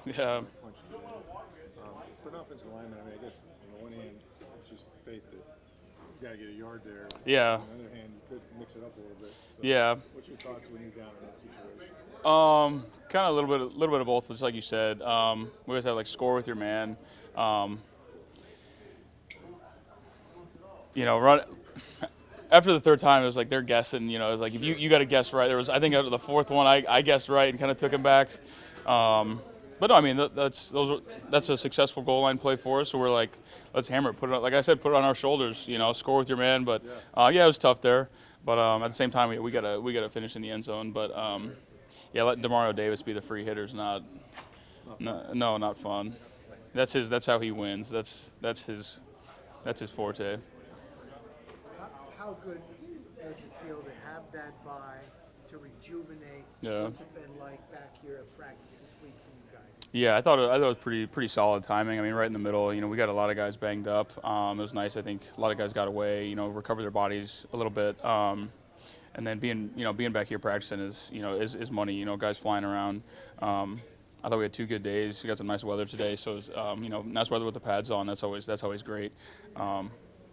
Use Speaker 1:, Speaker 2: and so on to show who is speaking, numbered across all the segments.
Speaker 1: Yeah.
Speaker 2: punch it in. For an offensive lineman, I mean, I guess on the one hand, it's just faith that you got to get a yard there.
Speaker 1: Yeah.
Speaker 2: On the other hand, you could mix it up a little bit. So,
Speaker 1: Yeah.
Speaker 2: what's your thoughts when you're down in that situation?
Speaker 1: Kind of a little bit of both, just like you said. We always have like score with your man. Um, run after the third time. It was like they're guessing. It was like if you got to guess right. There was I think out of the fourth one, I guessed right and kind of took him back. But no, I mean that's a successful goal line play for us. So we're like, let's hammer it. Put it on, like I said, put it on our shoulders. Score with your man. But yeah, it was tough there. But at the same time, we gotta finish in the end zone. But yeah, let Demario Davis be the free hitters, no, not fun. That's how he wins. That's his forte.
Speaker 3: How good does it feel to have that bye, to rejuvenate?
Speaker 1: Yeah.
Speaker 3: What's it been like back here at practice this week for you guys?
Speaker 1: Yeah, I thought it was pretty solid timing. I mean, right in the middle. We got a lot of guys banged up. It was nice. I think a lot of guys got away. Recovered their bodies a little bit. And then being back here practicing is money. Guys flying around. I thought we had 2 good days. We got some nice weather today, so it was, nice weather with the pads on. That's always great.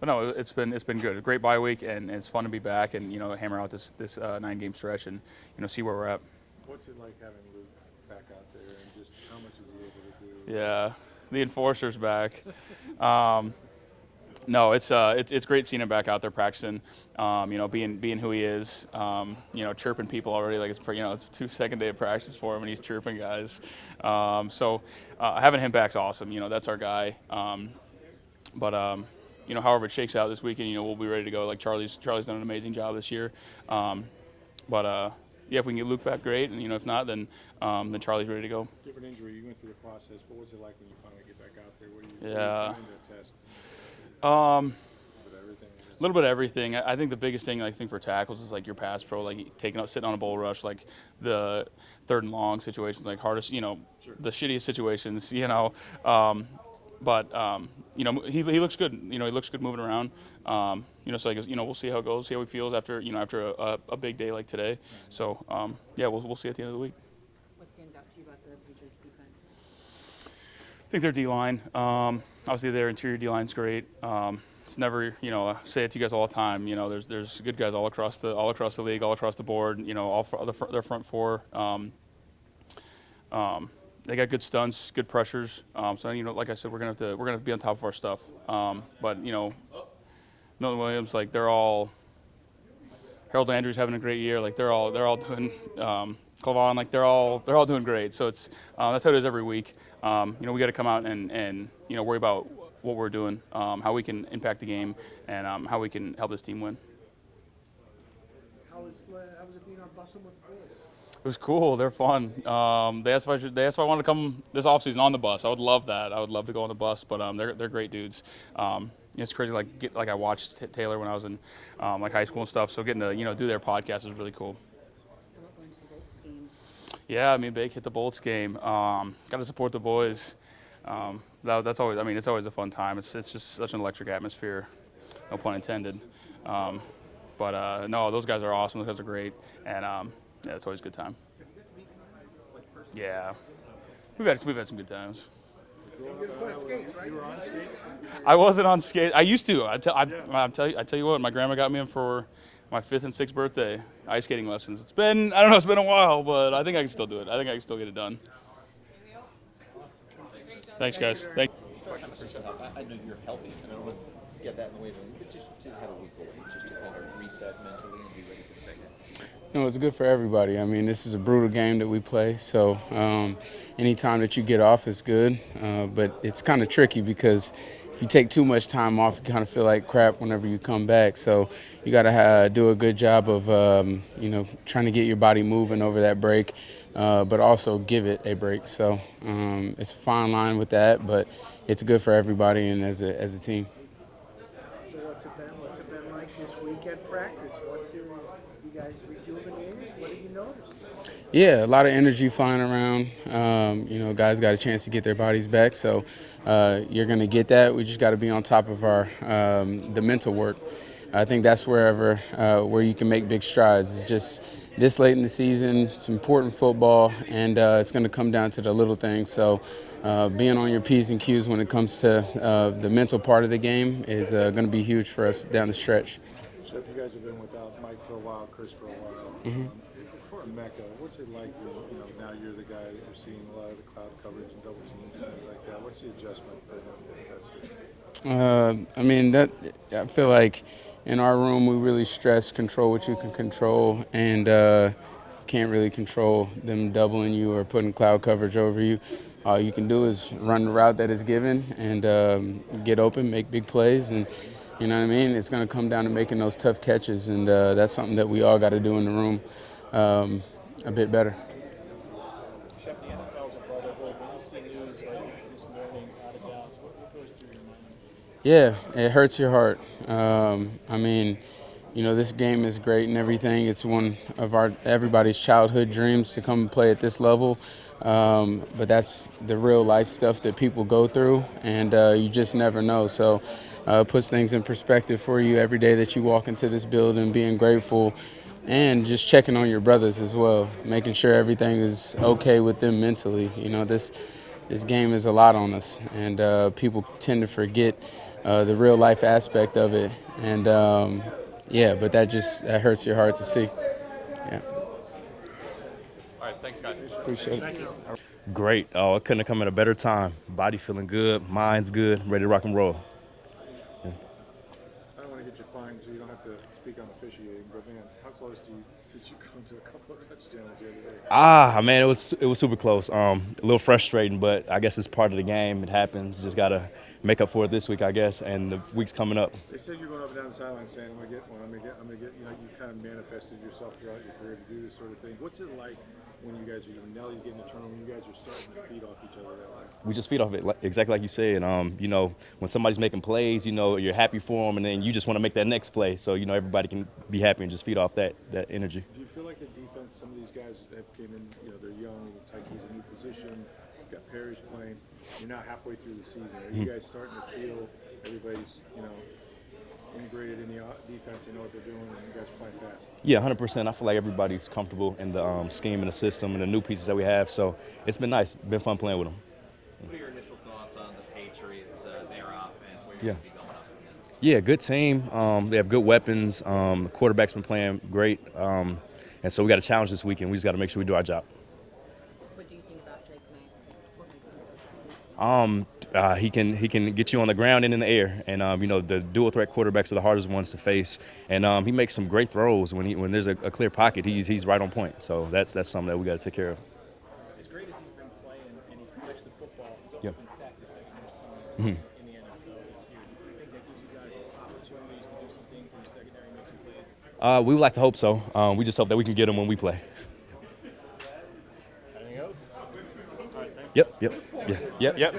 Speaker 1: But no, it's been good. A great bye week, and it's fun to be back and hammer out this 9-game stretch and see where we're at.
Speaker 2: What's it like having Luke back out there, and just how much is he able to do?
Speaker 1: Yeah, the enforcer's back. No, it's great seeing him back out there practicing. Being who he is. Chirping people already like it's second day of practice for him and he's chirping guys. So having him back's awesome. That's our guy. But however it shakes out this weekend, we'll be ready to go. Like Charlie's done an amazing job this year. But yeah, if we can get Luke back, great. And if not, then Charlie's ready to go.
Speaker 2: Different injury, you went through the process, but what's it like when you finally get back out there? What are you
Speaker 1: Yeah.
Speaker 2: trying to test?
Speaker 1: Um,
Speaker 2: With everything.
Speaker 1: A little bit of everything. I think the biggest thing I think for tackles is like your pass pro, like sitting on a bull rush, like the third and long situations, like hardest, the shittiest situations, But he looks good. He looks good moving around. So I guess we'll see how it goes, see how he feels after a big day like today. So yeah, we'll see at the end of the week.
Speaker 4: What stands out to you about the Patriots defense?
Speaker 1: I think their D-line, obviously their interior D-line's great. It's never, I say it to you guys all the time. There's good guys all across the league, all across the board. Their front four. They got good stunts, good pressures. So like I said, we're gonna have to be on top of our stuff. But Nolan Williams, like they're all. Harold Landry's having a great year. Like they're all doing. Clavon, like they're all doing great. So it's that's how it is every week. We got to come out and worry about what we're doing, how we can impact the game, and how we can help this team win.
Speaker 3: How was it being on busing with the boys?
Speaker 1: It was cool. They're fun. They asked if I wanted to come this offseason on the bus. I would love that. I would love to go on the bus, but they're great dudes. It's crazy. Like I watched Taylor when I was in like high school and stuff. So getting to do their podcast is really cool.
Speaker 4: How about going to the Bucs game?
Speaker 1: Yeah, Bake hit the Bolts game. Got to support the boys. That's always. It's always a fun time. It's just such an electric atmosphere. No pun intended. But no, those guys are awesome. Those guys are great, and yeah, it's always a good time. Yeah, we've had some good times.
Speaker 3: You're going to put on skates, right?
Speaker 2: You were on skates?
Speaker 1: I wasn't on skate. I used to. I tell you what. My grandma got me in for my 5th and 6th birthday ice skating lessons. It's been a while, but I think I can still do it. I think I can still get it done. Thanks, guys. Thank.
Speaker 5: Question for yourself. I know you're healthy, and I don't want to get that in the way, but just to have a week away, just to kind of reset mentally and be ready for the second.
Speaker 6: It's good for everybody. This is a brutal game that we play, so anytime that you get off is good. But it's kind of tricky because if you take too much time off, you kind of feel like crap whenever you come back. So you got to do a good job of, trying to get your body moving over that break, but also give it a break. So it's a fine line with that, but it's good for everybody and as a team.
Speaker 3: So what's it been like this weekend practice? You guys rejuvenated? What have you noticed?
Speaker 6: Yeah, a lot of energy flying around. Guys got a chance to get their bodies back, so you're going to get that. We just got to be on top of the mental work. I think that's where you can make big strides. It's just this late in the season, it's important football, and it's going to come down to the little things. So being on your P's and Q's when it comes to the mental part of the game is going to be huge for us down the stretch.
Speaker 2: So if you guys have been without Mike for a while, Chris for a while, for Mecca, what's it like? Now you're the guy that you're seeing a lot of the cloud coverage and double teams and things like that. What's the adjustment for him?
Speaker 6: I mean, I feel like in our room we really stress control what you can control, and can't really control them doubling you or putting cloud coverage over you. All you can do is run the route that is given and get open, make big plays, and you know what I mean? It's going to come down to making those tough catches, and that's something that we all got to do in the room a bit better.
Speaker 7: Chef, the NFL's a brotherhood. When you see news like this morning out of Dallas, what goes through your mind?
Speaker 6: Yeah, it hurts your heart. I mean, you know, this game is great and everything. It's one of everybody's childhood dreams to come and play at this level. But that's the real life stuff that people go through, and you just never know. So it puts things in perspective for you every day that you walk into this building, being grateful and just checking on your brothers as well, making sure everything is okay with them mentally. You know, this game is a lot on us, and people tend to forget the real life aspect of it. And but that hurts your heart to see. Yeah.
Speaker 1: All right, thanks, guys.
Speaker 6: Appreciate it.
Speaker 8: Great. Oh, it couldn't have come at a better time. Body feeling good, mind's good, ready to rock and roll.
Speaker 2: I don't want to get you fined, so you don't have to speak on officiating. But man, how close did you come to a couple of touchdowns the other day?
Speaker 8: Man, it was super close. A little frustrating, but I guess it's part of the game. It happens. Just gotta make up for it this week, I guess, and the weeks coming up.
Speaker 2: They said you're going up and down the sideline saying, I'm gonna get one, I'm gonna get. You know, you kind of manifested yourself throughout your career to do this sort of thing. What's it like when you guys are Nelly's getting a turnover, when you guys are starting to feed off each other that way?
Speaker 8: We just feed off it, exactly like you said. You know, when somebody's making plays, you know, you're happy for them, and then you just want to make that next play. So, you know, everybody can be happy and just feed off that energy.
Speaker 2: Do you feel like the defense, some of these guys that came in, you know, they're young, Tyke's a new position, you've got Perry's playing, you're now halfway through the season. Are you guys starting to feel everybody's, you know, integrated in the defense, they know what they're doing, and you guys play fast?
Speaker 8: Yeah, 100%. I feel like everybody's comfortable in the scheme and the system and the new pieces that we have. So it's been nice. It's been fun playing with them.
Speaker 5: What are your initial thoughts on the Patriots, their offense, where
Speaker 8: Yeah.
Speaker 5: you're going to be going up against?
Speaker 8: Yeah, good team. They have good weapons. The quarterback's been playing great. And so we got a challenge this weekend. We just got to make sure we do our job.
Speaker 4: What do you think about Drake May? What makes him so good?
Speaker 8: He can get you on the ground and in the air. And, you know, the dual threat quarterbacks are the hardest ones to face. And he makes some great throws. When there's a clear pocket, he's right on point. So that's something that we got to take care of.
Speaker 7: As great as he's been playing and he protects the football, he's also
Speaker 8: Yep.
Speaker 7: been sacked the second most times in the NFL this year. Do you think that gives you guys opportunities to do something for your secondary, make some plays?
Speaker 8: We would like to hope so. We just hope that we can get them when we play.
Speaker 7: Anything else? All right, thanks.
Speaker 8: Yep. Yeah. Yep.